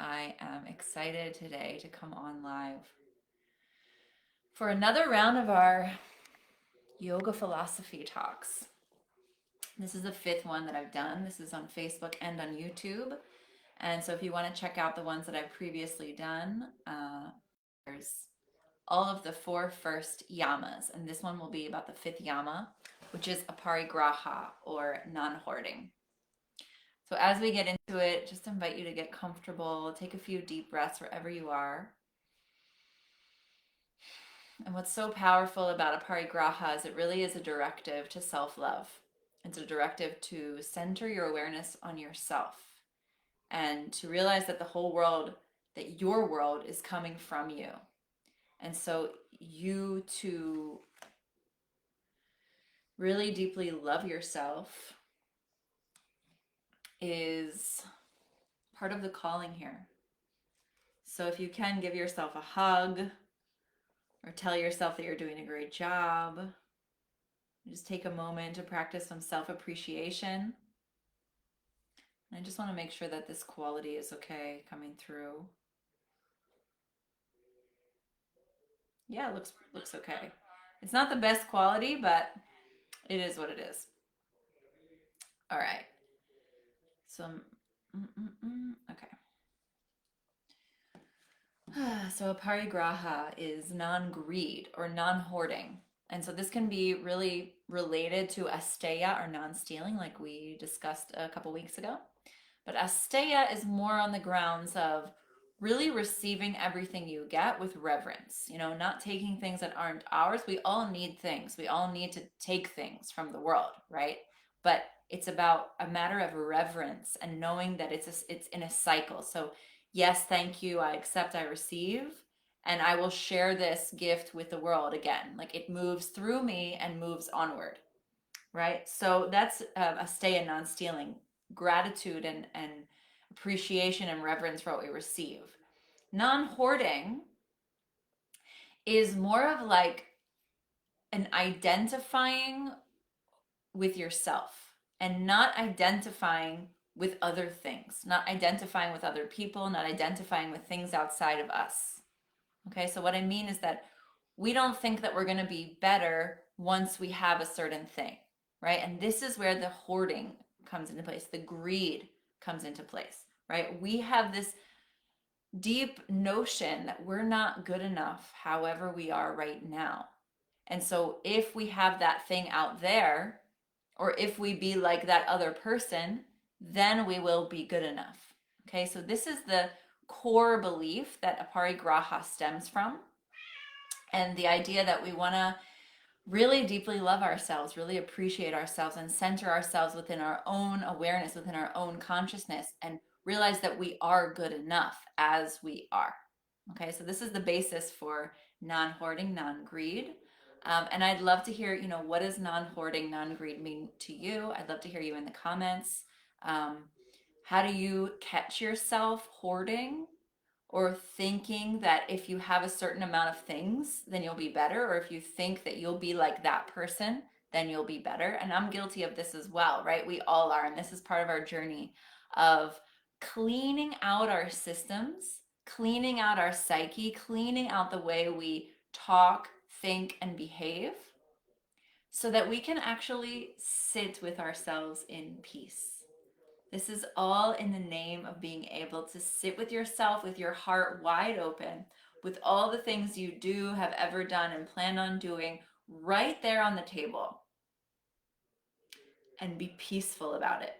I am excited today to come on live for another round of our yoga philosophy talks. This is the fifth one that I've done. This is on Facebook and on YouTube. And so if you want to check out the ones that I've previously done, there's all of the four first yamas. And this one will be about the fifth yama, which is Aparigraha, or non-hoarding. So as we get into it, just invite you to get comfortable, take a few deep breaths wherever you are. And what's so powerful about Aparigraha is it really is a directive to self-love. It's a directive to center your awareness on yourself and to realize that the whole world, that your world is coming from you. And so you to really deeply love yourself is part of the calling here. So if you can, give yourself a hug or tell yourself that you're doing a great job. Just take a moment to practice some self-appreciation. I just want to make sure that this quality is okay coming through. Yeah, it looks okay. It's not the best quality, but it is what it is. All right. So, okay. So Aparigraha is non-greed or non-hoarding. And so this can be really related to asteya or non-stealing, like we discussed a couple weeks ago. But asteya is more on the grounds of really receiving everything you get with reverence, not taking things that aren't ours. We all need things. We all need to take things from the world, right? But it's about a matter of reverence and knowing that it's in a cycle. So yes, thank you, I accept, I receive, and I will share this gift with the world again. Like it moves through me and moves onward, right? So that's asteya, non-stealing, gratitude and appreciation and reverence for what we receive. Non-hoarding is more of like an identifying with yourself and not identifying with other things, not identifying with other people, not identifying with things outside of us. Okay, so what I mean is that we don't think that we're going to be better once we have a certain thing, right? And this is where the hoarding comes into place, the greed comes into place, right? We have this deep notion that we're not good enough however we are right now. And so if we have that thing out there, or if we be like that other person, then we will be good enough. Okay, so this is the core belief that Aparigraha stems from. And the idea that we want to really deeply love ourselves, really appreciate ourselves, and center ourselves within our own awareness, within our own consciousness, and realize that we are good enough as we are. Okay, so this is the basis for non-hoarding, non-greed. And I'd love to hear, what does non-hoarding, non-greed mean to you? I'd love to hear you in the comments. How do you catch yourself hoarding or thinking that if you have a certain amount of things, then you'll be better? Or if you think that you'll be like that person, then you'll be better. And I'm guilty of this as well, right? We all are. And this is part of our journey of cleaning out our systems, cleaning out our psyche, cleaning out the way we talk, think, and behave so that we can actually sit with ourselves in peace. This is all in the name of being able to sit with yourself with your heart wide open, with all the things you do, have ever done, and plan on doing right there on the table, and be peaceful about it.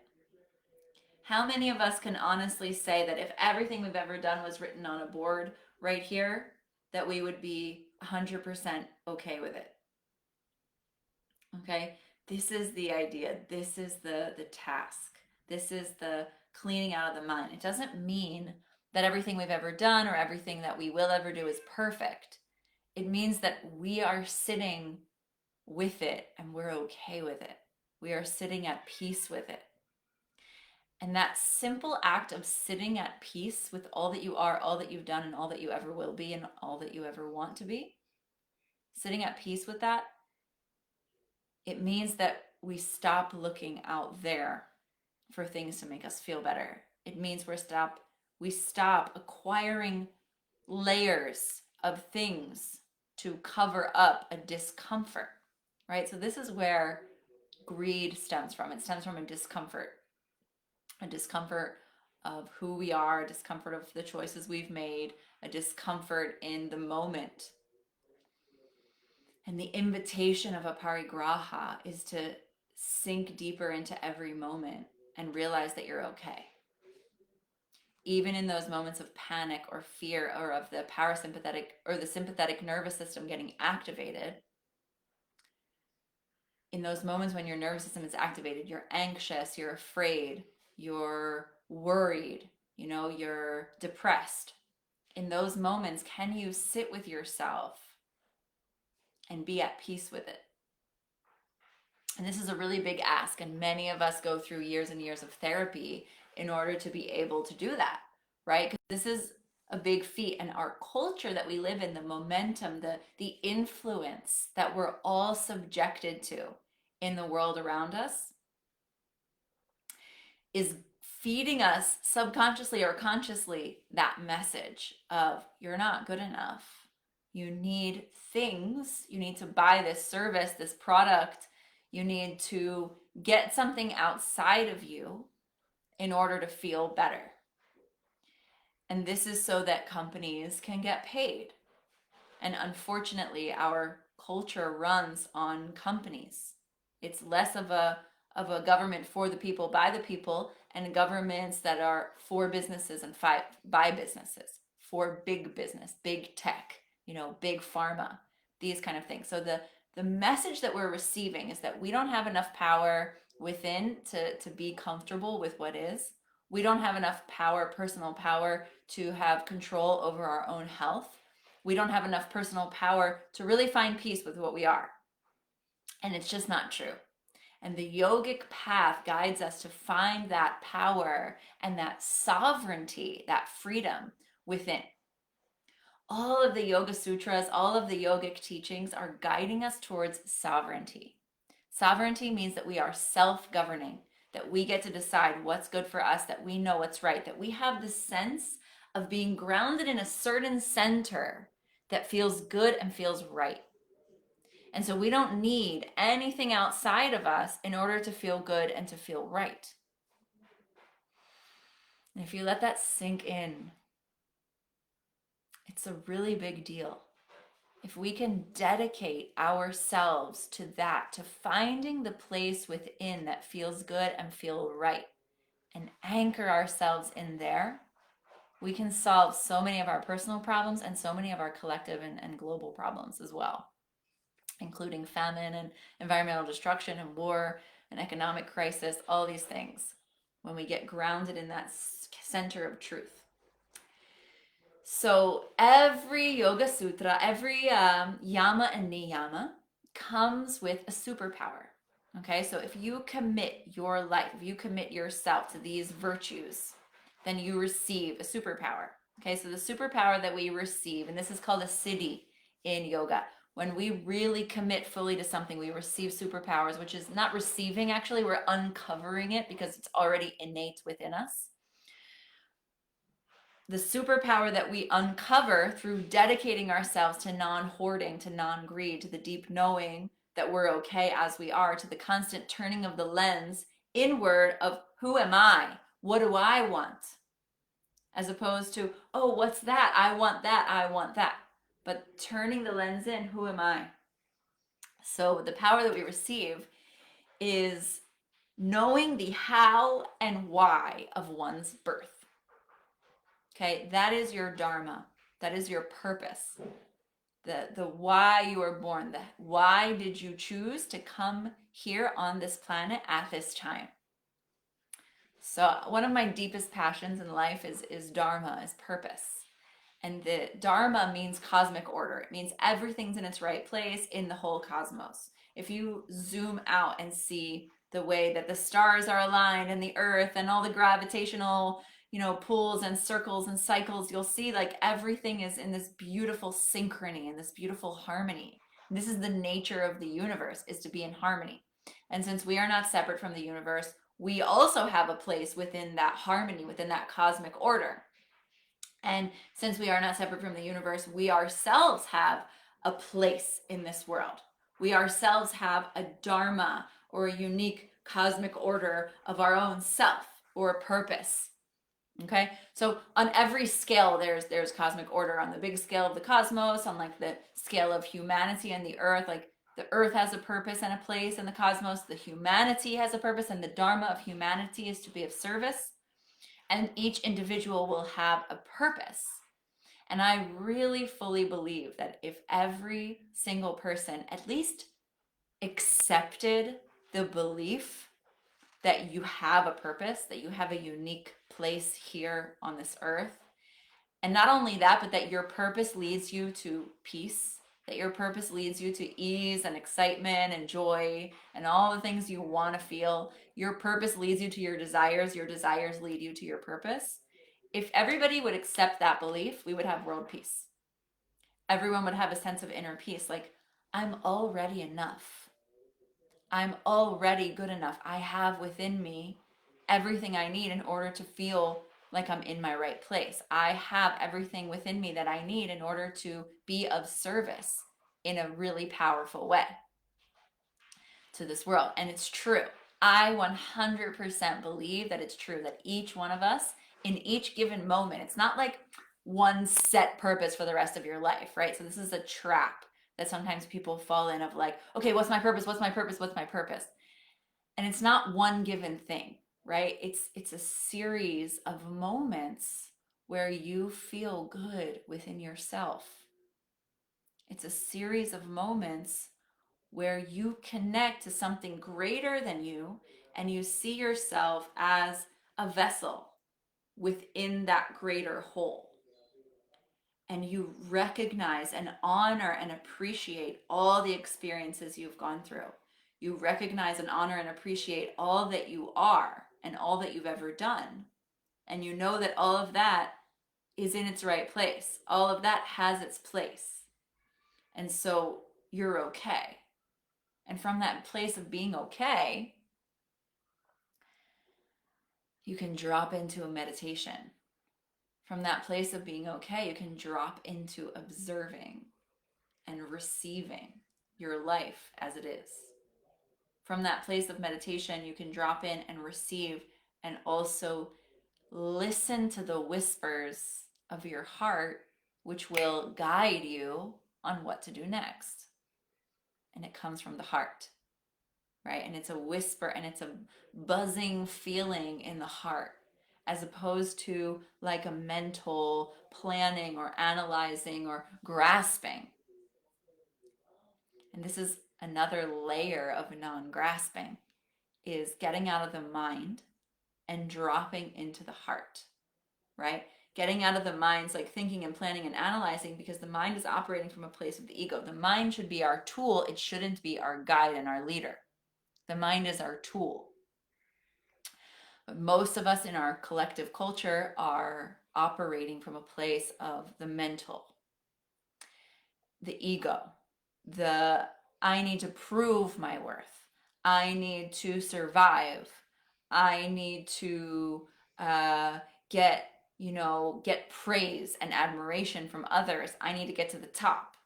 How many of us can honestly say that if everything we've ever done was written on a board right here, that we would be 100% okay with it? Okay, this is the idea. This is the task. This is the cleaning out of the mind. It doesn't mean that everything we've ever done or everything that we will ever do is perfect. It means that we are sitting with it and we're okay with it. We are sitting at peace with it. And that simple act of sitting at peace with all that you are, all that you've done, and all that you ever will be, and all that you ever want to be, sitting at peace with that, it means that we stop looking out there for things to make us feel better. It means We stop acquiring layers of things to cover up a discomfort, right? So this is where greed stems from. It stems from a discomfort of who we are, a discomfort of the choices we've made, a discomfort in the moment. And the invitation of Aparigraha is to sink deeper into every moment and realize that you're okay. Even in those moments of panic or fear or of the parasympathetic or the sympathetic nervous system getting activated, in those moments when your nervous system is activated, you're anxious, you're afraid, you're worried, you're depressed. In those moments, can you sit with yourself and be at peace with it? And this is a really big ask, and many of us go through years and years of therapy in order to be able to do that, right? Because this is a big feat, and our culture that we live in, the momentum, the influence that we're all subjected to in the world around us is feeding us subconsciously or consciously that message of you're not good enough. You need things, you need to buy this service, this product, you need to get something outside of you in order to feel better. And this is so that companies can get paid. And unfortunately, our culture runs on companies. It's less of a government for the people, by the people, and governments that are for businesses and by businesses, for big business, big tech, big pharma, these kind of things. So the message that we're receiving is that we don't have enough power within to be comfortable with what is. We don't have enough power, personal power, to have control over our own health. We don't have enough personal power to really find peace with what we are. And it's just not true. And the yogic path guides us to find that power and that sovereignty, that freedom within. All of the Yoga Sutras, all of the yogic teachings are guiding us towards sovereignty. Sovereignty means that we are self-governing, that we get to decide what's good for us, that we know what's right, that we have the sense of being grounded in a certain center that feels good and feels right. And so we don't need anything outside of us in order to feel good and to feel right. And if you let that sink in, it's a really big deal. If we can dedicate ourselves to that, to finding the place within that feels good and feel right, and anchor ourselves in there, we can solve so many of our personal problems and so many of our collective and global problems as well, including famine and environmental destruction and war and economic crisis, all these things, when we get grounded in that center of truth. So every Yoga Sutra, every yama and niyama comes with a superpower. Okay, so if you commit your life, if you commit yourself to these virtues, then you receive a superpower. Okay, so the superpower that we receive, and this is called a siddhi in yoga. When we really commit fully to something, we receive superpowers, which is not receiving, actually, we're uncovering it because it's already innate within us. The superpower that we uncover through dedicating ourselves to non-hoarding, to non-greed, to the deep knowing that we're okay as we are, to the constant turning of the lens inward of who am I? What do I want? As opposed to, oh, what's that? I want that. I want that. But turning the lens in, who am I? So the power that we receive is knowing the how and why of one's birth. Okay, that is your dharma. That is your purpose. The why you were born. The why did you choose to come here on this planet at this time? So one of my deepest passions in life is dharma, is purpose. And the dharma means cosmic order. It means everything's in its right place in the whole cosmos. If you zoom out and see the way that the stars are aligned and the earth and all the gravitational, pulls and circles and cycles, you'll see like everything is in this beautiful synchrony and this beautiful harmony. And this is the nature of the universe, is to be in harmony. And since we are not separate from the universe, we also have a place within that harmony, within that cosmic order. And since we are not separate from the universe, we ourselves have a place in this world. We ourselves have a dharma, or a unique cosmic order of our own self, or a purpose. Okay, so on every scale, there's cosmic order. On the big scale of the cosmos, on like the scale of humanity and the earth, like the earth has a purpose and a place in the cosmos. The humanity has a purpose, and the dharma of humanity is to be of service. And each individual will have a purpose. And I really fully believe that if every single person at least accepted the belief that you have a purpose, that you have a unique place here on this earth, and not only that, but that your purpose leads you to peace, that your purpose leads you to ease and excitement and joy and all the things you want to feel. Your purpose leads you to your desires lead you to your purpose. If everybody would accept that belief, we would have world peace. Everyone would have a sense of inner peace, like, I'm already enough. I'm already good enough. I have within me everything I need in order to feel like I'm in my right place. I have everything within me that I need in order to be of service in a really powerful way to this world. And it's true. I 100% believe that it's true that each one of us in each given moment, it's not like one set purpose for the rest of your life, right? So this is a trap that sometimes people fall in of like, okay, what's my purpose? What's my purpose? What's my purpose? And it's not one given thing, right? It's a series of moments where you feel good within yourself. It's a series of moments where you connect to something greater than you and you see yourself as a vessel within that greater whole. And you recognize and honor and appreciate all the experiences you've gone through. You recognize and honor and appreciate all that you are and all that you've ever done. And you know that all of that is in its right place. All of that has its place. And so you're okay. And from that place of being okay, you can drop into a meditation. From that place of being okay, you can drop into observing and receiving your life as it is. From that place of meditation, you can drop in and receive and also listen to the whispers of your heart, which will guide you on what to do next. And it comes from the heart, right? And it's a whisper and it's a buzzing feeling in the heart, as opposed to like a mental planning or analyzing or grasping. And this is another layer of non-grasping, is getting out of the mind and dropping into the heart, right? Getting out of the mind's like thinking and planning and analyzing, because the mind is operating from a place of the ego. The mind should be our tool. It shouldn't be our guide and our leader. The mind is our tool. But most of us in our collective culture are operating from a place of the mental, the ego, the I need to prove my worth. I need to survive. I need to get, get praise and admiration from others. I need to get to the top.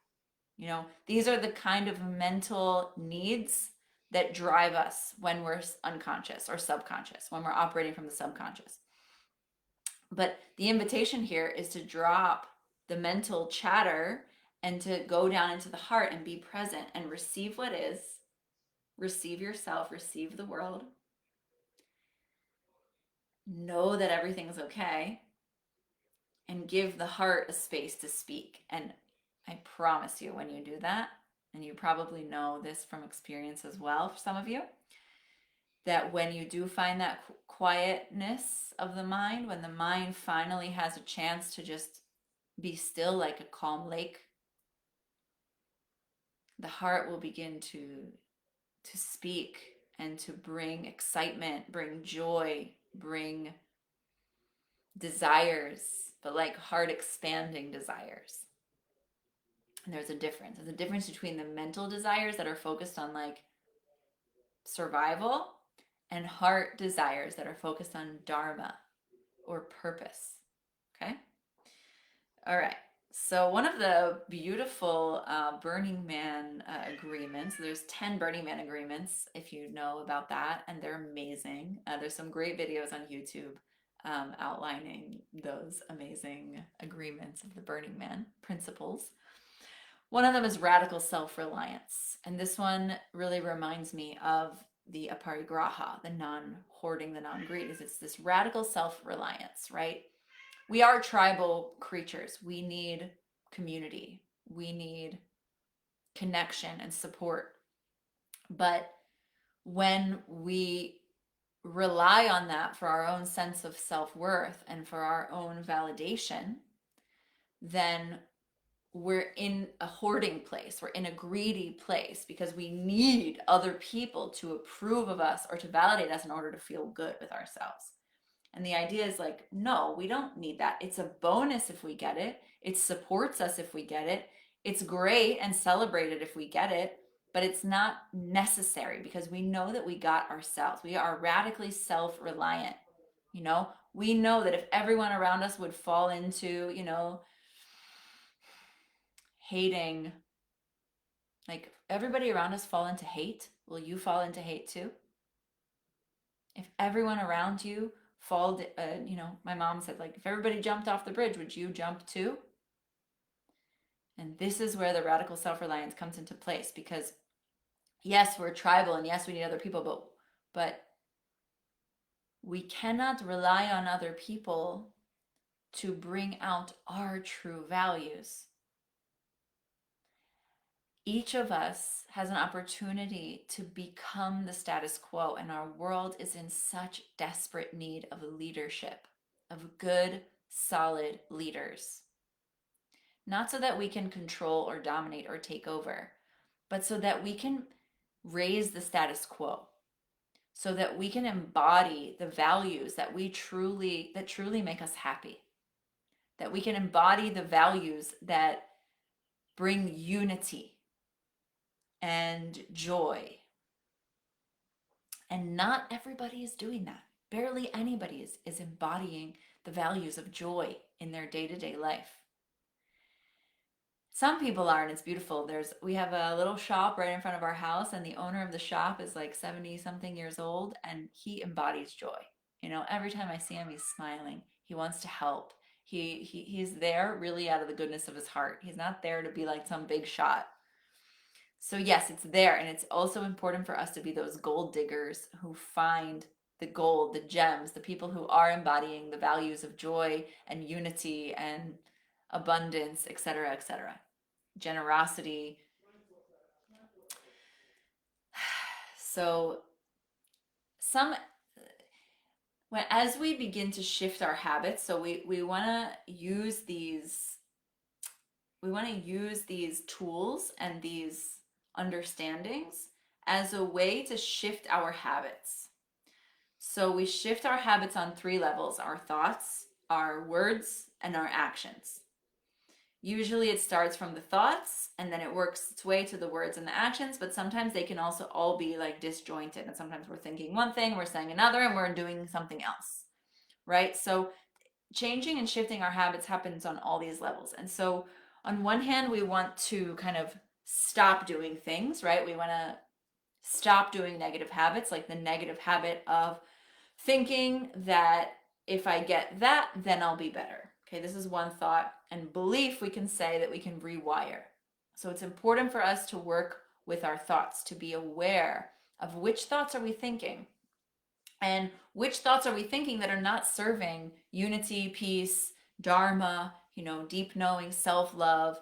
These are the kind of mental needs that drive us when we're unconscious or subconscious, when we're operating from the subconscious. But the invitation here is to drop the mental chatter and to go down into the heart and be present and receive what is, receive yourself, receive the world. Know that everything's okay and give the heart a space to speak. And I promise you, when you do that, and you probably know this from experience as well for some of you, that when you do find that quietness of the mind, when the mind finally has a chance to just be still like a calm lake, the heart will begin to speak and to bring excitement, bring joy, bring desires, but like heart expanding desires. And there's a difference. There's a difference between the mental desires that are focused on like survival and heart desires that are focused on dharma or purpose. Okay? All right. So one of the beautiful Burning Man agreements, there's 10 Burning Man agreements, if you know about that, and they're amazing. There's some great videos on YouTube outlining those amazing agreements of the Burning Man principles. One of them is radical self-reliance. And this one really reminds me of the Aparigraha, the non-hoarding, the non-greed, is it's this radical self-reliance, right? We are tribal creatures. We need community. We need connection and support. But when we rely on that for our own sense of self-worth and for our own validation, then we're in a hoarding place. We're in a greedy place because we need other people to approve of us or to validate us in order to feel good with ourselves. And the idea is like, no, we don't need that. It's a bonus if we get it. It supports us if we get it. It's great and celebrated if we get it, but it's not necessary because we know that we got ourselves. We are radically self-reliant. We know that if everyone around us would fall into, hating, like everybody around us fall into hate, will you fall into hate too? If everyone around you fall, my mom said, like, if everybody jumped off the bridge, would you jump too? And this is where the radical self-reliance comes into place because yes, we're tribal and yes, we need other people, but we cannot rely on other people to bring out our true values. Each of us has an opportunity to become the status quo, and our world is in such desperate need of leadership, of good, solid leaders. Not so that we can control or dominate or take over, but so that we can raise the status quo, so that we can embody the values that truly make us happy, that we can embody the values that bring unity and joy. And not everybody is doing that. Barely anybody is embodying the values of joy in their day-to-day life. Some people are, and it's beautiful. We have a little shop right in front of our house, and the owner of the shop is like 70 something years old, and he embodies joy. Every time I see him, he's smiling. He wants to help. He's there really out of the goodness of his heart. He's not there to be like some big shot. So yes, it's there, and it's also important for us to be those gold diggers who find the gold, the gems, the people who are embodying the values of joy and unity and abundance, etc., etc. Generosity. So as we begin to shift our habits, so we want to use these tools and these understandings as a way to shift our habits. So we shift our habits on 3 levels: our thoughts, our words, and our actions. Usually it starts from the thoughts and then it works its way to the words and the actions, but sometimes they can also all be like disjointed. And sometimes we're thinking one thing, we're saying another, and we're doing something else, right? So changing and shifting our habits happens on all these levels. And so on one hand, we want to kind of stop doing things, right? We want to stop doing negative habits, like the negative habit of thinking that if I get that, then I'll be better. Okay, this is one thought. And belief, we can say that we can rewire. So it's important for us to work with our thoughts, to be aware of which thoughts are we thinking and which thoughts are we thinking that are not serving unity, peace, dharma, deep knowing, self-love,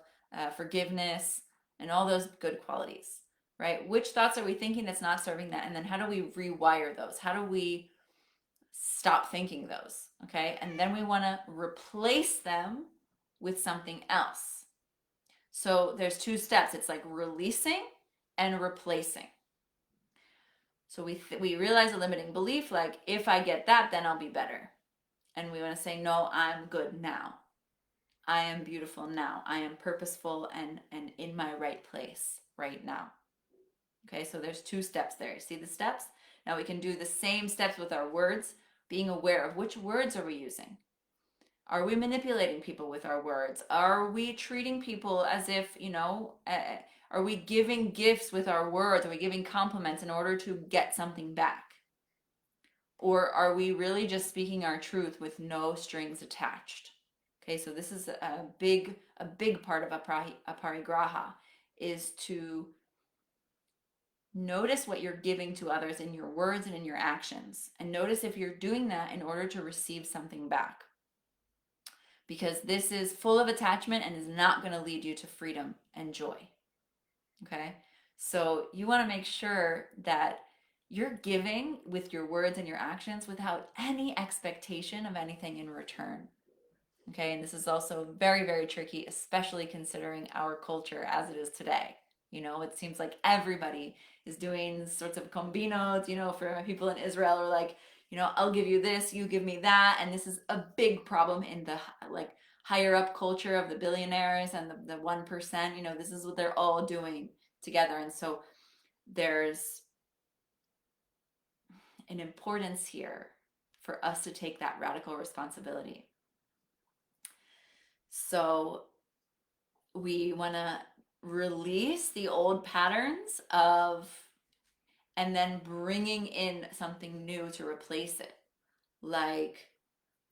forgiveness, and all those good qualities, right? Which thoughts are we thinking that's not serving that? And then how do we rewire those? How do we stop thinking those? Okay, and then we want to replace them with something else. So there's 2 steps. It's like releasing and replacing. So we realize a limiting belief, like if I get that, then I'll be better. And we want to say, no, I'm good now. I am beautiful now. I am purposeful and in my right place right now. Okay, so there's 2 steps there. See the steps? Now we can do the same steps with our words, being aware of which words are we using. Are we manipulating people with our words? Are we treating people as if, are we giving gifts with our words? Are we giving compliments in order to get something back? Or are we really just speaking our truth with no strings attached? Okay, so this is a big part of aparigraha, is to notice what you're giving to others in your words and in your actions, and notice if you're doing that in order to receive something back, because this is full of attachment and is not going to lead you to freedom and joy. Okay, so you want to make sure that you're giving with your words and your actions without any expectation of anything in return. Okay, and this is also very, very tricky, especially considering our culture as it is today. It seems like everybody is doing sorts of combinos, for people in Israel, or like, I'll give you this, you give me that. And this is a big problem in the like higher up culture of the billionaires and the 1%. This is what they're all doing together. And so there's an importance here for us to take that radical responsibility. So we want to release the old patterns and then bringing in something new to replace it. Like,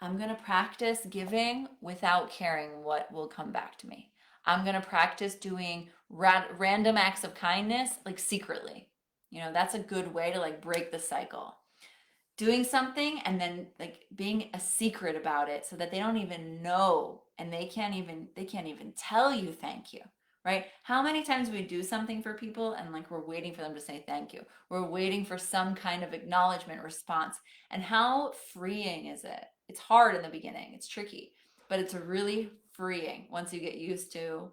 I'm going to practice giving without caring what will come back to me. I'm going to practice doing random acts of kindness, like secretly. That's a good way to like break the cycle. Doing something and then like being a secret about it so that they don't even know, and they can't even tell you thank you, right? How many times we do something for people and like we're waiting for them to say thank you, we're waiting for some kind of acknowledgement response, and how freeing is it? It's hard in the beginning, it's tricky, but it's really freeing once you get used to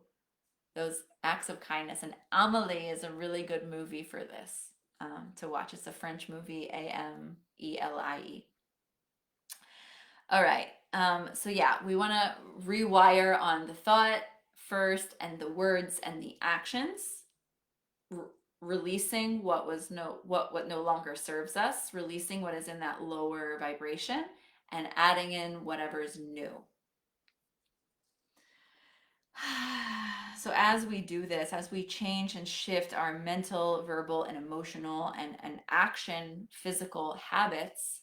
those acts of kindness. And Amelie is a really good movie for this, to watch. It's a French movie, Amelie. All right. So yeah, we want to rewire on the thought first, and the words and the actions, releasing what no longer serves us, releasing what is in that lower vibration, and adding in whatever's new. So as we do this, as we change and shift our mental, verbal, and emotional and action physical habits,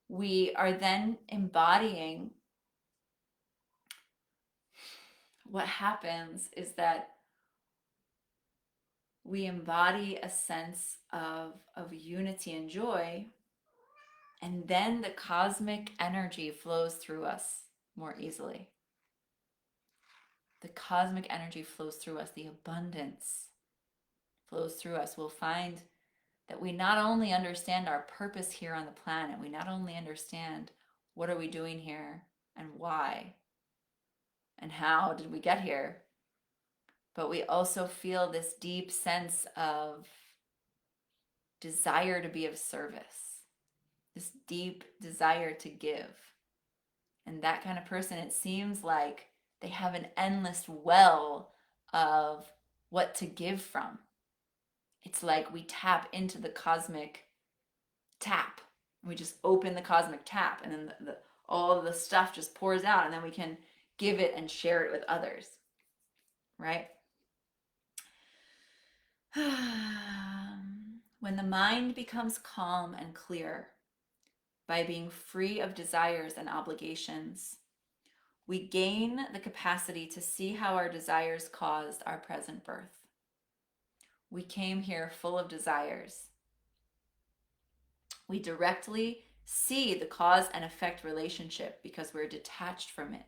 we are then embodying. What happens is that we embody a sense of unity and joy, and then the cosmic energy flows through us more easily. The cosmic energy flows through us, the abundance flows through us. We'll find that we not only understand our purpose here on the planet, we not only understand what are we doing here and why and how did we get here, but we also feel this deep sense of desire to be of service, this deep desire to give. And that kind of person, it seems like they have an endless well of what to give from. It's like we tap into the cosmic tap. We just open the cosmic tap, and then all of the stuff just pours out, and then we can give it and share it with others, right? When the mind becomes calm and clear by being free of desires and obligations, we gain the capacity to see how our desires caused our present birth. We came here full of desires. We directly see the cause and effect relationship because we're detached from it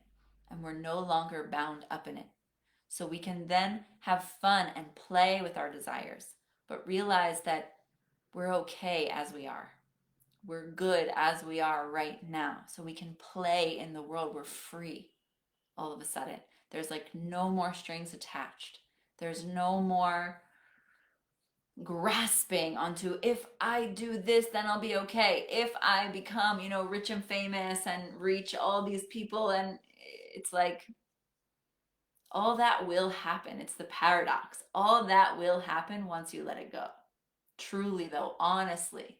and we're no longer bound up in it. So we can then have fun and play with our desires, but realize that we're okay as we are. We're good as we are right now. So we can play in the world. We're free all of a sudden. There's like no more strings attached. There's no more grasping onto, if I do this, then I'll be okay. If I become, rich and famous and reach all these people, and it's like, all that will happen. It's the paradox. All that will happen once you let it go. Truly, though, honestly,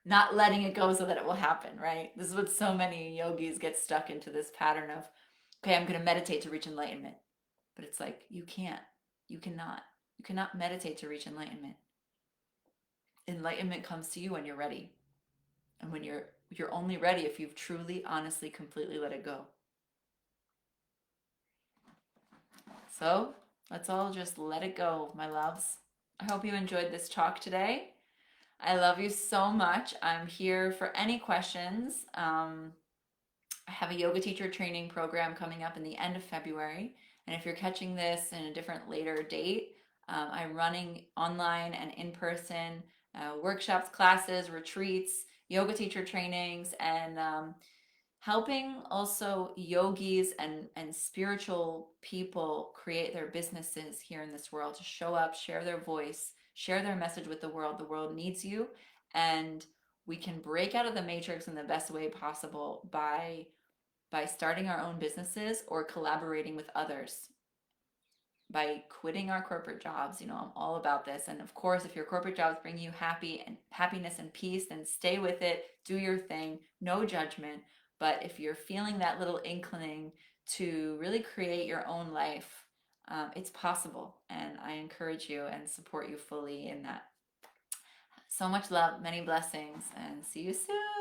not letting it go so that it will happen, right? This is what so many yogis get stuck into, this pattern of, okay, I'm going to meditate to reach enlightenment. But it's like, you can't. You cannot. You cannot meditate to reach enlightenment. Enlightenment comes to you when you're ready. And when you're only ready if you've truly, honestly, completely let it go. So, let's all just let it go, my loves. I hope you enjoyed this talk today. I love you so much. I'm here for any questions. I have a yoga teacher training program coming up in the end of February. And if you're catching this in a different later date, I'm running online and in person workshops, classes, retreats, yoga teacher trainings, and helping also yogis and spiritual people create their businesses here in this world, to show up, share their voice, share their message with the world. The world needs you, and we can break out of the matrix in the best way possible by starting our own businesses or collaborating with others, by quitting our corporate jobs. I'm all about this. And of course, if your corporate jobs bring you happiness and peace, then stay with it, do your thing, no judgment. But if you're feeling that little inclining to really create your own life, it's possible. And I encourage you and support you fully in that. So much love, many blessings, and see you soon.